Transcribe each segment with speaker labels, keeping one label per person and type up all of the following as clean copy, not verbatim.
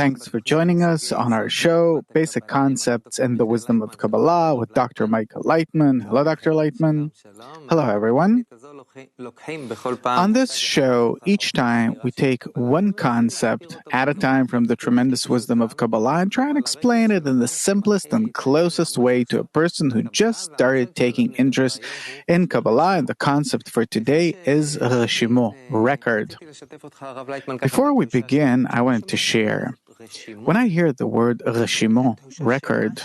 Speaker 1: Thanks for joining us on our show, Basic Concepts and the Wisdom of Kabbalah with Dr. Michael Laitman. Hello, Dr. Laitman. Hello, everyone. On this show, each time we take one concept at a time from the tremendous wisdom of Kabbalah and try and explain it in the simplest and closest way to a person who just started taking interest in Kabbalah. And the concept for today is Reshimo, record. Before we begin, I wanted to share. When I hear the word Reshimo, record,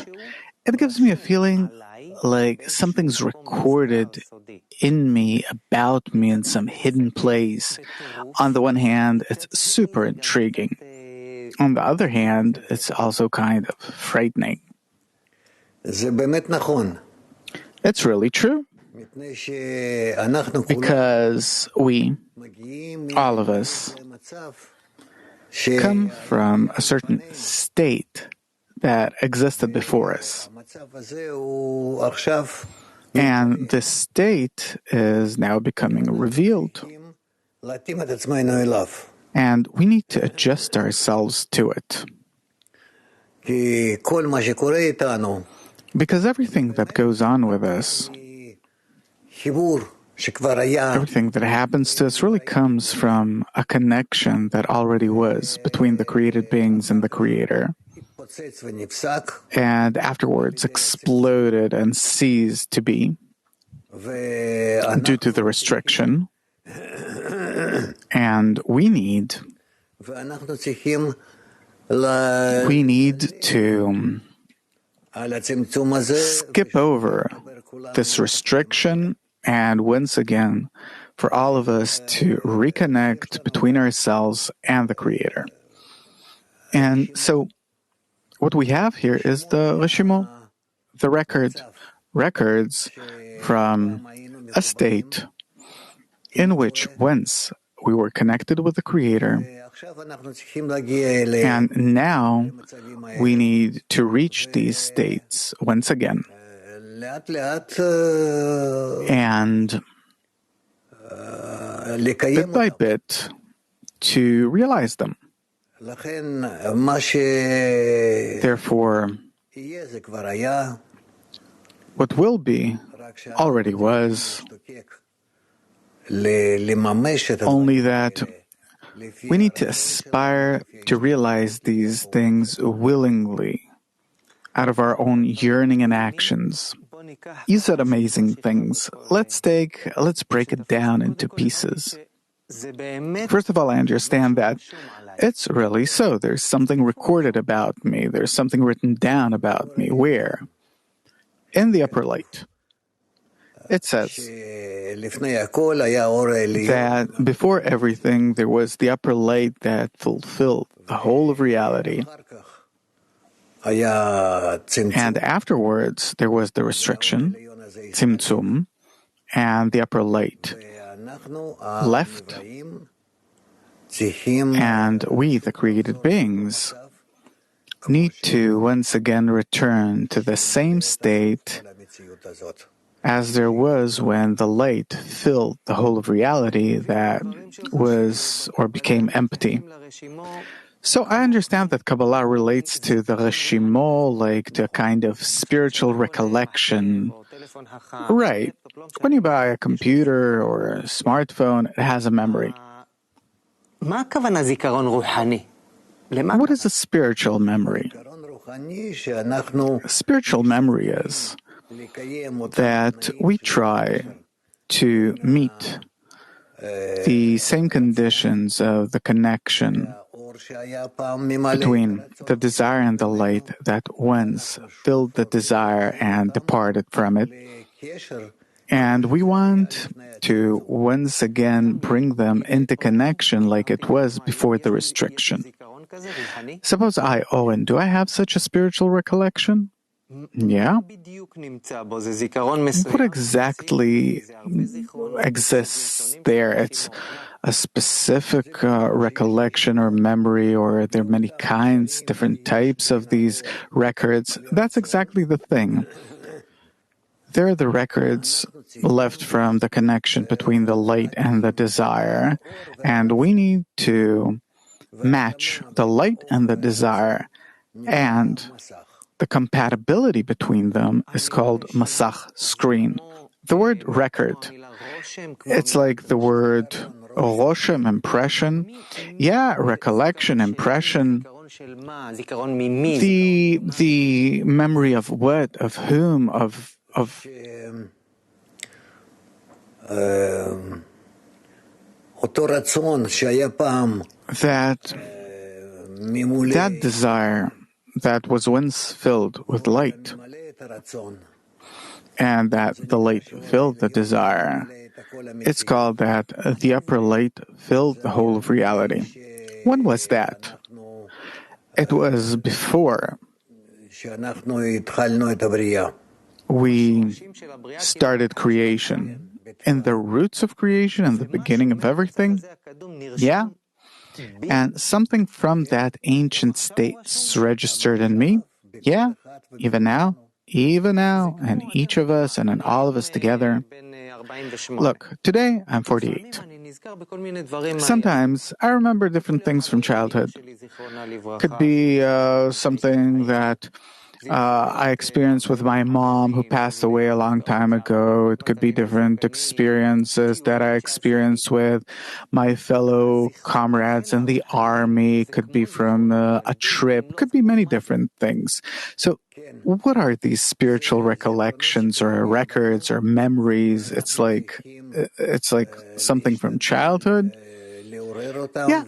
Speaker 1: it gives me a feeling like something's recorded in me, about me, in some hidden place. On the one hand, it's super intriguing. On the other hand, it's also kind of frightening. It's really true. Because we, all of us, come from a certain state that existed before us. And this state is now becoming revealed. And we need to adjust ourselves to it. Because everything that goes on with us, everything that happens to us really comes from a connection that already was between the created beings and the Creator, and afterwards exploded and ceased to be due to the restriction. And we need to skip over this restriction and once again for all of us to reconnect between ourselves and the Creator. And so what we have here is the Reshimo, the records from a state in which once we were connected with the Creator, and now we need to reach these states once again. And bit by bit to realize them. Therefore, what will be already was, only that we need to aspire to realize these things willingly, out of our own yearning and actions. You said amazing things. Let's break it down into pieces. First of all, I understand that it's really so. There's something recorded about me. There's something written down about me. Where? In the upper light. It says that before everything, there was the upper light that fulfilled the whole of reality. And afterwards, there was the restriction, tzimtzum, and the upper light left. And we, the created beings, need to once again return to the same state as there was when the light filled the whole of reality that was or became empty. So I understand that Kabbalah relates to the Reshimo like to a kind of spiritual recollection. Right. When you buy a computer or a smartphone, it has a memory. What is a spiritual memory? A spiritual memory is that we try to meet the same conditions of the connection between the desire and the light that once filled the desire and departed from it. And we want to once again bring them into connection like it was before the restriction. Suppose I, Owen, do I have such a spiritual recollection? Yeah. What exactly exists there? It's a specific recollection or memory, or are there many kinds, different types of these records? That's exactly the thing. There are the records left from the connection between the light and the desire, and we need to match the light and the desire, and the compatibility between them is called masach, screen. The word record, it's like the word roshem, impression. Yeah, recollection, impression. The memory of what, of whom, of that desire that was once filled with light, and that the light filled the desire. It's called that the upper light filled the whole of reality. When was that? It was before we started creation. In the roots of creation, in the beginning of everything, yeah. And something from that ancient state is registered in me, yeah, even now, and each of us and in all of us together. Look, today I'm 48. Sometimes I remember different things from childhood. Could be something that I experienced with my mom who passed away a long time ago. It could be different experiences that I experienced with my fellow comrades in the army. It could be from a trip. It could be many different things. So what are these spiritual recollections or records or memories? It's like something from childhood. Yeah,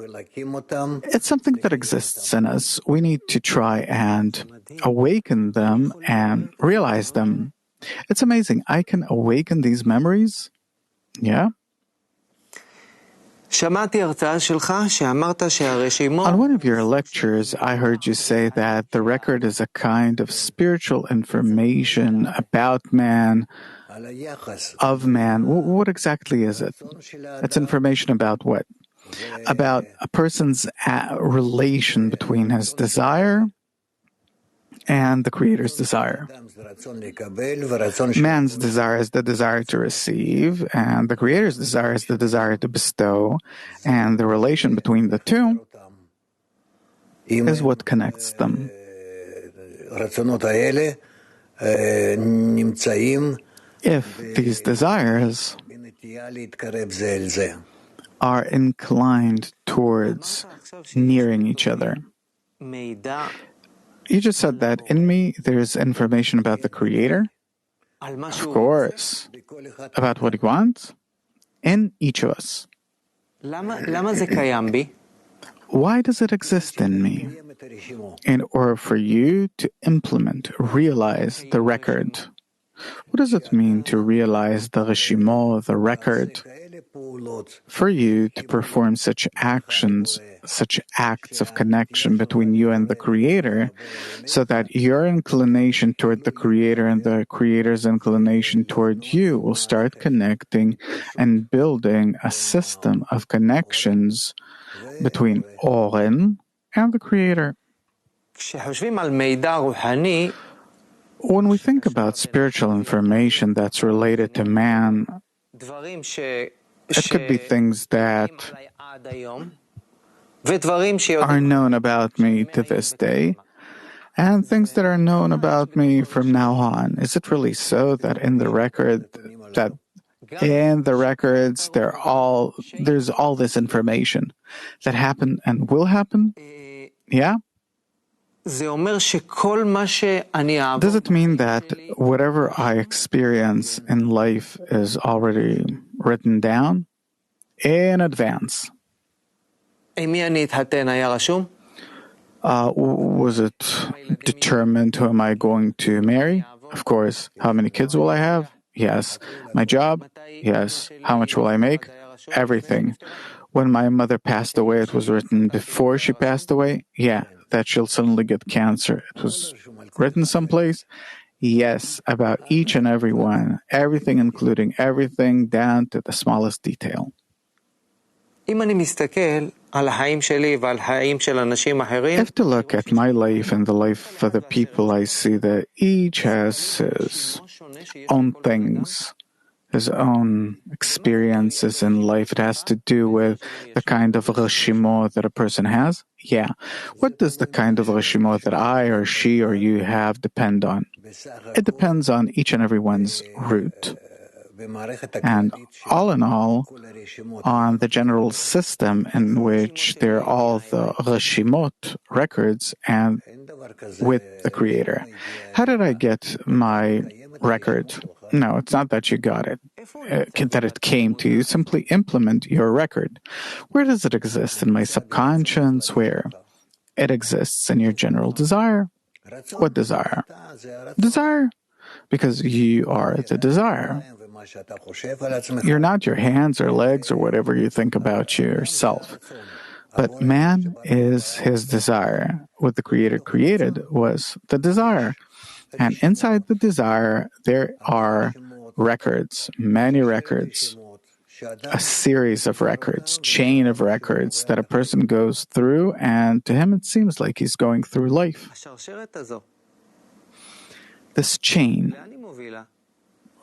Speaker 1: it's something that exists in us. We need to try and awaken them and realize them. It's amazing. I can awaken these memories. Yeah. On one of your lectures, I heard you say that the record is a kind of spiritual information about man, of man. What exactly is it? It's information about what? About a person's relation between his desire and the Creator's desire. Man's desire is the desire to receive, and the Creator's desire is the desire to bestow, and the relation between the two is what connects them. If these desires are inclined towards nearing each other. You just said that in me there's information about the Creator. Of course. About what He wants in each of us. Why does it exist in me? In order for you to implement, realize the record. What does it mean to realize the Reshimo, the record? For you to perform such actions, such acts of connection between you and the Creator, so that your inclination toward the Creator and the Creator's inclination toward you will start connecting and building a system of connections between Oren and the Creator. When we think about spiritual information that's related to man, it could be things that are known about me to this day, and things that are known about me from now on. Is it really so that in the records there's all this information that happened and will happen? Yeah? Does it mean that whatever I experience in life is already written down in advance? Was it determined who am I going to marry? Of course. How many kids will I have? Yes. My job? Yes. How much will I make? Everything. When my mother passed away, it was written before she passed away? Yeah. That she'll suddenly get cancer. It was written someplace? Yes, about each and every one. Everything, including everything, down to the smallest detail. If to look at my life and the life of other people, I see that each has his own things his own experiences in life. It has to do with the kind of Reshimo that a person has. Yeah. What does the kind of Reshimo that I or she or you have depend on? It depends on each and everyone's root. And all in all, on the general system in which there are all the Reshimot records and with the Creator. How did I get my record? No, it's not that you got it, that it came to you. Simply implement your record. Where does it exist? In my subconscious? Where? It exists in your general desire. What desire? Desire. Because you are the desire. You're not your hands or legs or whatever you think about yourself. But man is his desire. What the Creator created was the desire. And inside the desire, there are records, many records, a series of records, chain of records that a person goes through, and to him it seems like he's going through life. This chain,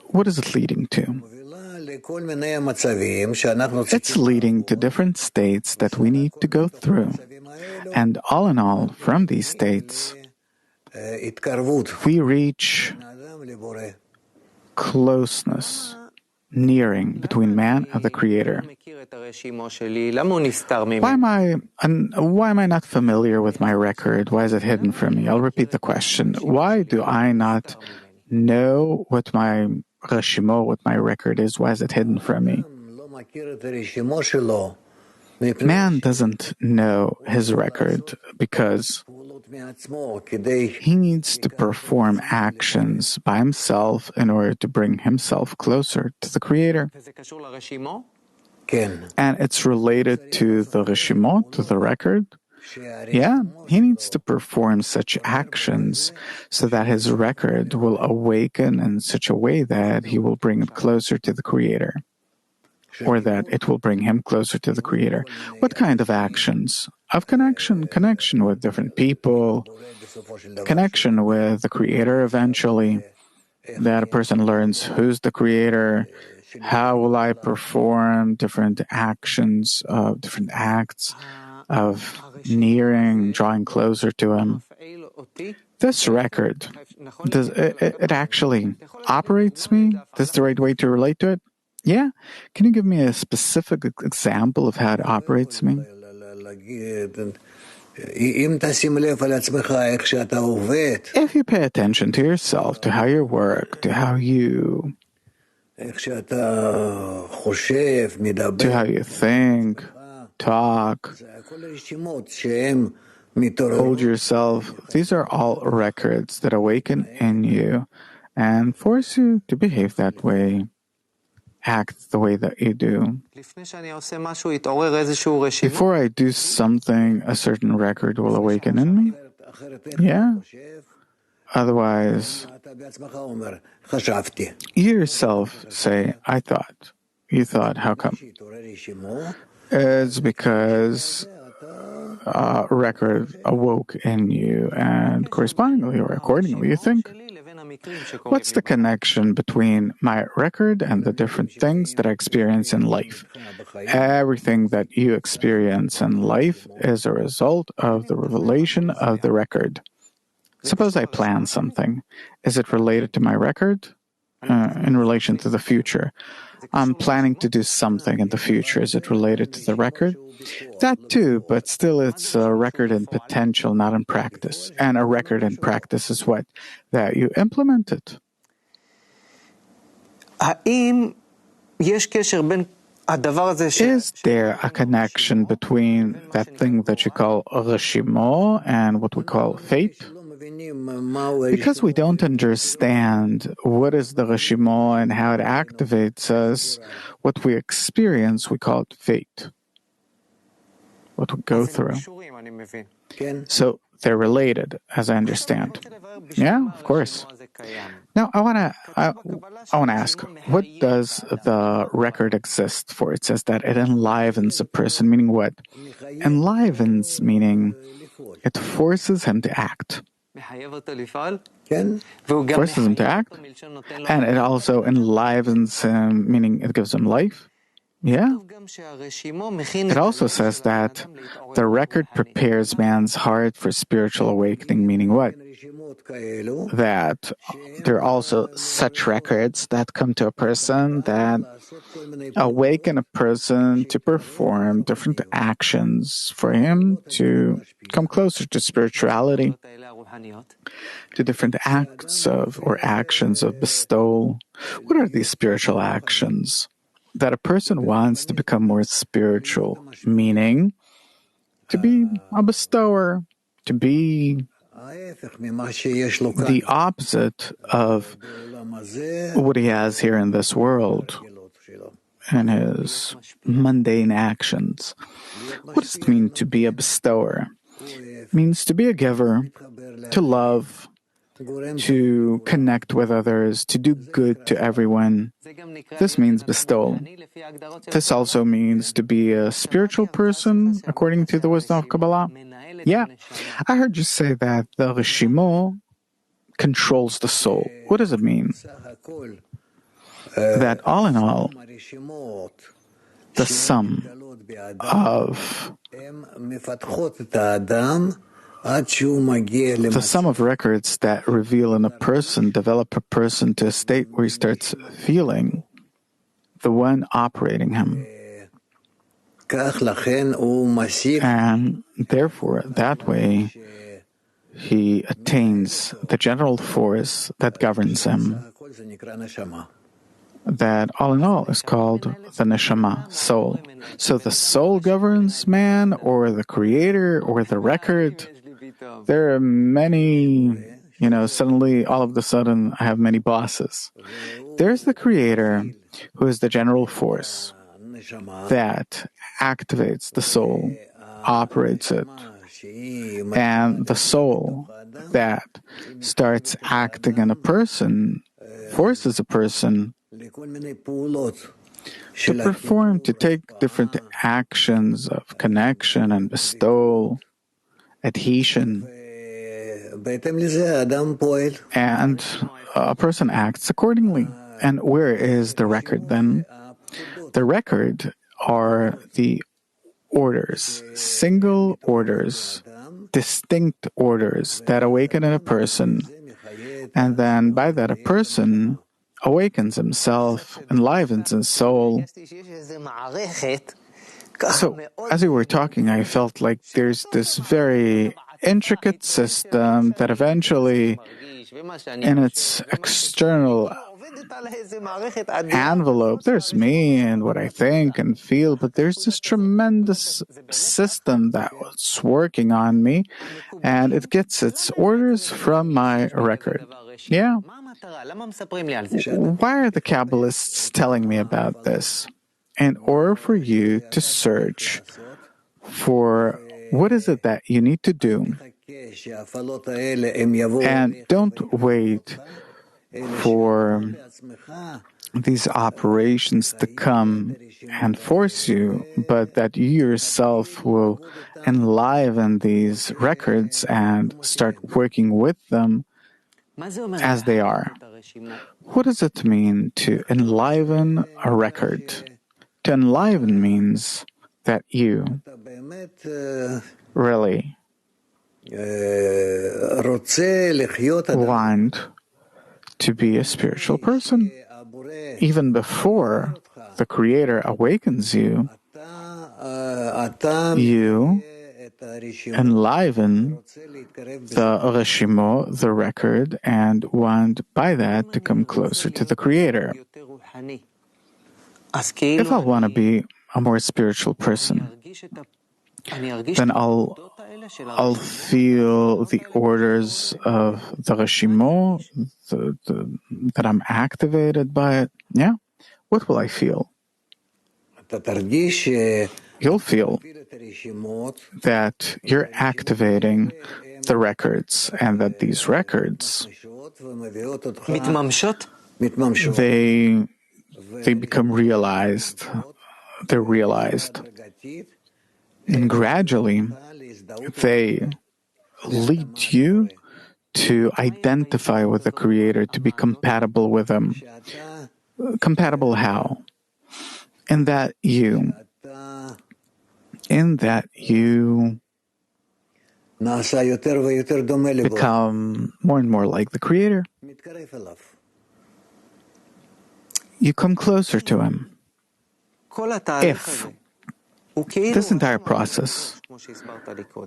Speaker 1: what is it leading to? It's leading to different states that we need to go through. And all in all, from these states, we reach closeness, nearing between man and the Creator. Why am I not familiar with my record? Why is it hidden from me? I'll repeat the question. Why do I not know what my Reshimo, what my record is? Why is it hidden from me? Man doesn't know his record because he needs to perform actions by himself in order to bring himself closer to the Creator. And it's related to the Reshimot, to the record. Yeah, he needs to perform such actions so that his record will awaken in such a way that he will bring it closer to the Creator, or that it will bring him closer to the Creator. What kind of actions? Of connection with different people, connection with the Creator eventually, that a person learns who's the Creator, how will I perform different actions, different acts of nearing, drawing closer to Him. This record, does it actually operates me? That's the right way to relate to it? Yeah? Can you give me a specific example of how it operates me? If you pay attention to yourself, to how you work, to how you think, talk, hold yourself, these are all records that awaken in you and force you to behave that way, act the way that you do. Before I do something, a certain record will awaken in me. Yeah. Otherwise, you yourself say, I thought. You thought, how come? It's because a record awoke in you, and correspondingly or accordingly you think. What's the connection between my record and the different things that I experience in life? Everything that you experience in life is a result of the revelation of the record. Suppose I plan something. Is it related to my record? In relation to the future. I'm planning to do something in the future. Is it related to the record? That too, but still it's a record in potential, not in practice. And a record in practice is what? That you implement it. Is there a connection between that thing that you call Reshimo and what we call fate? Because we don't understand what is the Reshimo and how it activates us, what we experience, we call it fate. What we go through. So they're related, as I understand. Yeah, of course. Now I want to ask, what does the record exist for? It says that it enlivens a person, meaning what? Enlivens meaning it forces him to act. forces him to act, and it also enlivens him, meaning it gives him life. Yeah. It also says that the record prepares man's heart for spiritual awakening, meaning what? That there are also such records that come to a person that awaken a person to perform different actions for him to come closer to spirituality, to different acts of or actions of bestowal. What are these spiritual actions? That a person wants to become more spiritual, meaning to be a bestower, to be the opposite of what he has here in this world and his mundane actions. What does it mean to be a bestower? It means to be a giver, to love, to connect with others, to do good to everyone. This means bestowal. This also means to be a spiritual person, according to the wisdom of Kabbalah. Yeah, I heard you say that the Reshimo controls the soul. What does it mean? That all in all, the sum of records that reveal in a person develop a person to a state where he starts feeling the one operating him. And therefore, that way, he attains the general force that governs him. That all in all is called the neshama, soul. So the soul governs man, or the creator, or the record. There are many, suddenly, all of a sudden, I have many bosses. There's the creator, who is the general force that activates the soul, operates it. And the soul that starts acting in a person forces a person to perform, to take different actions of connection and bestowal, adhesion. And a person acts accordingly. And where is the record then? The record are the orders, single orders, distinct orders that awaken in a person. And then by that, a person awakens himself, enlivens his soul. So, as we were talking, I felt like there's this very intricate system that eventually, in its external envelope, there's me and what I think and feel, but there's this tremendous system that's working on me, and it gets its orders from my record. Yeah. Why are the Kabbalists telling me about this? In order for you to search for what is it that you need to do, and don't wait for these operations to come and force you, but that you yourself will enliven these records and start working with them as they are. What does it mean to enliven a record? To enliven means that you really want to be a spiritual person. Even before the Creator awakens you, you enliven the Reshimo, the record, and want by that to come closer to the Creator. If I want to be a more spiritual person, then I'll feel the orders of the Reshimo, that I'm activated by it. Yeah? What will I feel? You'll feel that you're activating the records, and that these records, they become realized. They're realized. And gradually, they lead you to identify with the Creator, to be compatible with Him. Compatible how? In that you become more and more like the Creator. You come closer to Him. If this entire process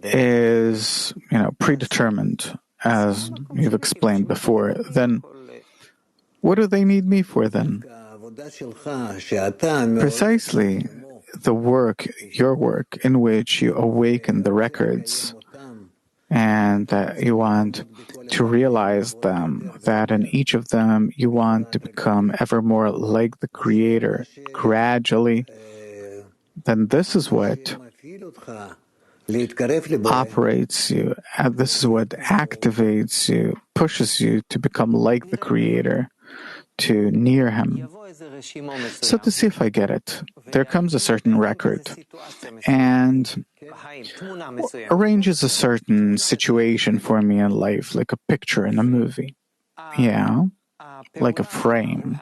Speaker 1: is, predetermined, as you've explained before, then what do they need me for then? Precisely the work, your work, in which you awaken the records and you want to realize them, that in each of them you want to become ever more like the Creator gradually, then this is what operates you, and this is what activates you, pushes you to become like the Creator, to near Him. So to see if I get it, there comes a certain record and arranges a certain situation for me in life, like a picture in a movie. Yeah, like a frame.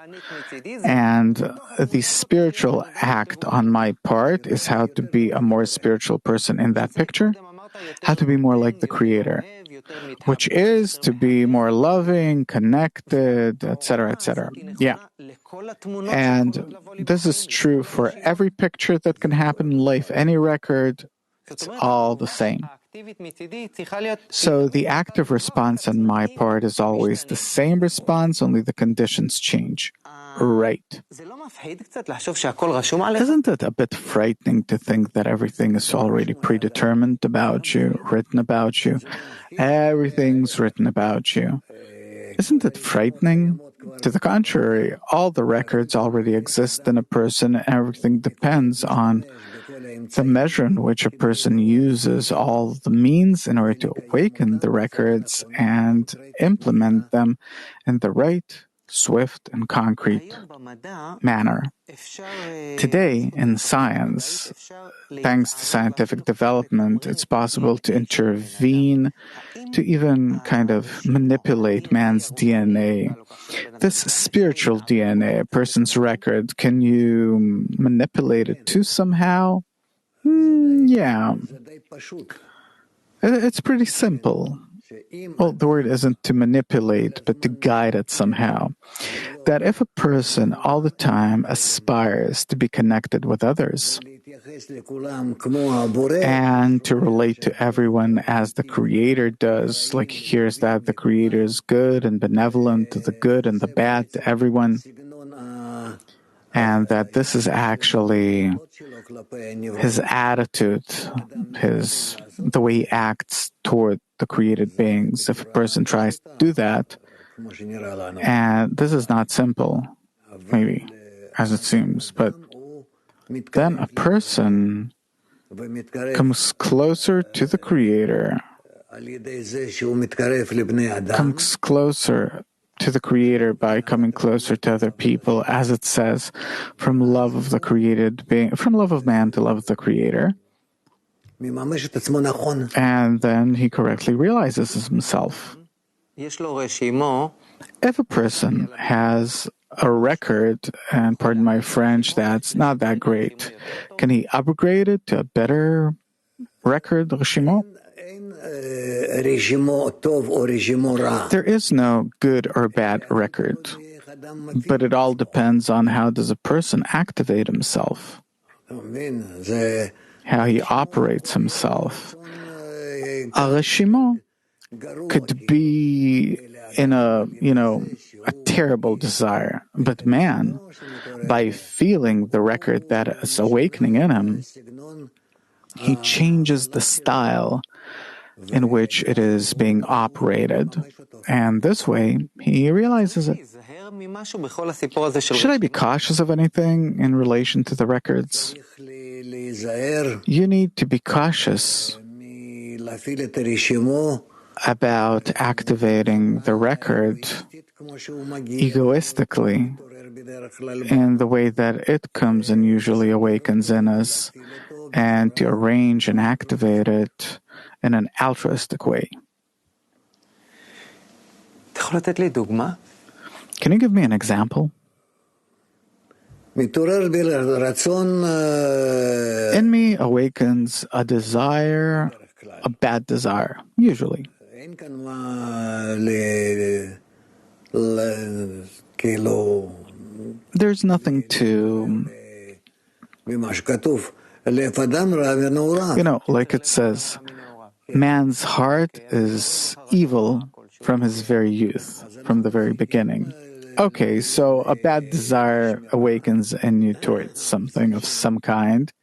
Speaker 1: And the spiritual act on my part is how to be a more spiritual person in that picture, how to be more like the Creator, which is to be more loving, connected, etc., etc. Yeah. And this is true for every picture that can happen in life, any record, it's all the same. So the active response on my part is always the same response, only the conditions change. Right. Isn't it a bit frightening to think that everything is already predetermined about you, written about you? Everything's written about you. Isn't it frightening? To the contrary, all the records already exist in a person, and everything depends on the measure in which a person uses all the means in order to awaken the records and implement them in the right, swift, and concrete manner. Today, in science, thanks to scientific development, it's possible to intervene, to even kind of manipulate man's DNA. This spiritual DNA, a person's record, can you manipulate it too somehow? Yeah. It's pretty simple. Well, the word isn't to manipulate, but to guide it somehow. That if a person all the time aspires to be connected with others and to relate to everyone as the Creator does, like he hears that the Creator is good and benevolent to the good and the bad to everyone, and that this is actually his attitude, the way he acts toward the created beings. If a person tries to do that, and this is not simple, maybe, as it seems, but then a person comes closer to the Creator, comes closer to the Creator by coming closer to other people, as it says, from love of the created being, from love of man to love of the Creator. And then he correctly realizes himself. If a person has a record, and pardon my French, that's not that great, can he upgrade it to a better record, Reshimo? There is no good or bad record, but it all depends on how does a person activate himself, how he operates himself. A Reshimo could be in a terrible desire, but man, by feeling the record that is awakening in him, he changes the style in which it is being operated, and this way he realizes it. Should I be cautious of anything in relation to the records? You need to be cautious about activating the record egoistically in the way that it comes and usually awakens in us, and to arrange and activate it in an altruistic way. Can you give me an example? In me awakens a desire, a bad desire, usually. There's nothing to, like it says, man's heart is evil from his very youth, from the very beginning. Okay, so a bad desire awakens in you towards something of some kind.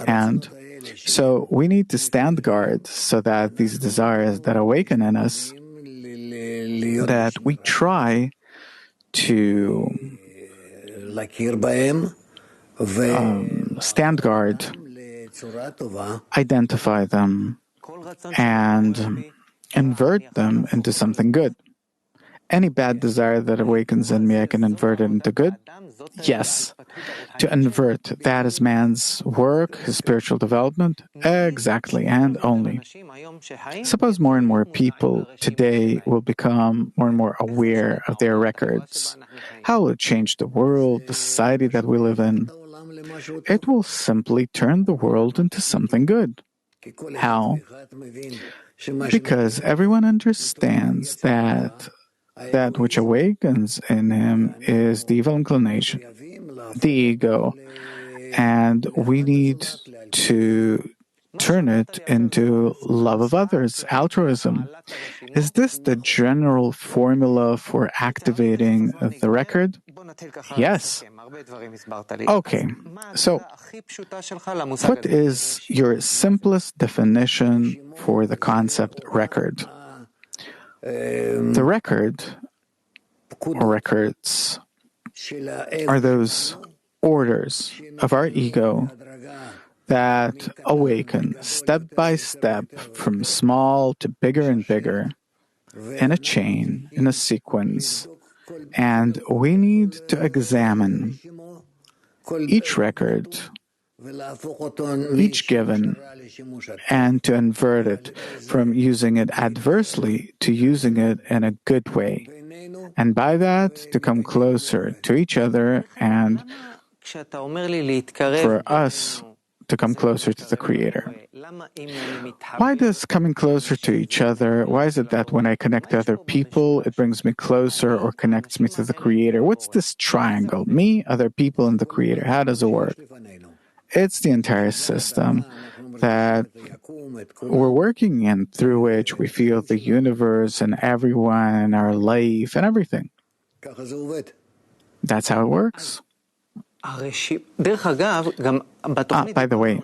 Speaker 1: And so we need to stand guard so that these desires that awaken in us, that we try to stand guard, identify them, and invert them into something good. Any bad desire that awakens in me, I can invert it into good? Yes. To invert, that is man's work, his spiritual development? Exactly, and only. Suppose more and more people today will become more and more aware of their records. How will it change the world, the society that we live in? It will simply turn the world into something good. How? Because everyone understands that which awakens in him is the evil inclination, the ego, and we need to turn it into love of others, altruism. Is this the general formula for activating the record? Yes. Okay, so what is your simplest definition for the concept record? The record, or records, are those orders of our ego that awaken step by step from small to bigger and bigger in a chain, in a sequence. And we need to examine each record, each given, and to invert it from using it adversely to using it in a good way. And by that, to come closer to each other and for us to come closer to the Creator. Why does coming closer to each other, why is it that when I connect to other people, it brings me closer or connects me to the Creator? What's this triangle? Me, other people, and the Creator. How does it work? It's the entire system that we're working in, through which we feel the universe and everyone and our life and everything. That's how it works. By the way,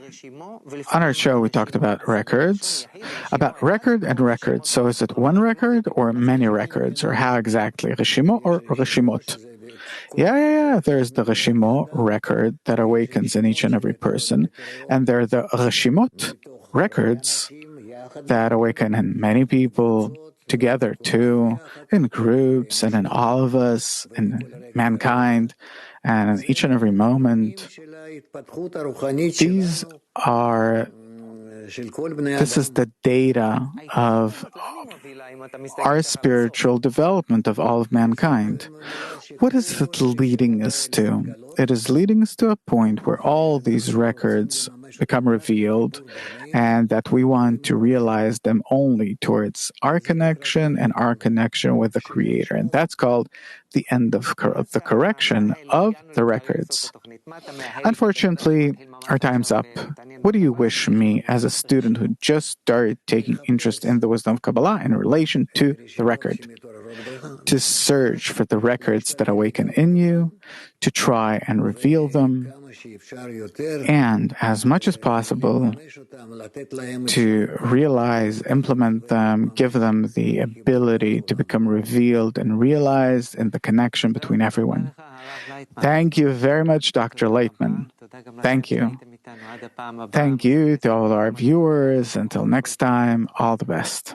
Speaker 1: on our show we talked about records, about record and records. So is it one record or many records, or how exactly? Reshimo or Reshimot? Yeah. There's the Reshimo record that awakens in each and every person, and there are the Reshimot records that awaken in many people together too, in groups and in all of us, in mankind, and in each and every moment. This is the data of our spiritual development of all of mankind. What is it leading us to? It is leading us to a point where all these records become revealed, and that we want to realize them only towards our connection and our connection with the Creator. And that's called the end of the correction of the records. Unfortunately, our time's up. What do you wish me, as a student who just started taking interest in the wisdom of Kabbalah in relation to the record? To search for the records that awaken in you, to try and reveal them, and as much as possible to realize, implement them, give them the ability to become revealed and realized in the connection between everyone. Thank you very much, Dr. Laitman. Thank you. Thank you to all our viewers. Until next time, all the best.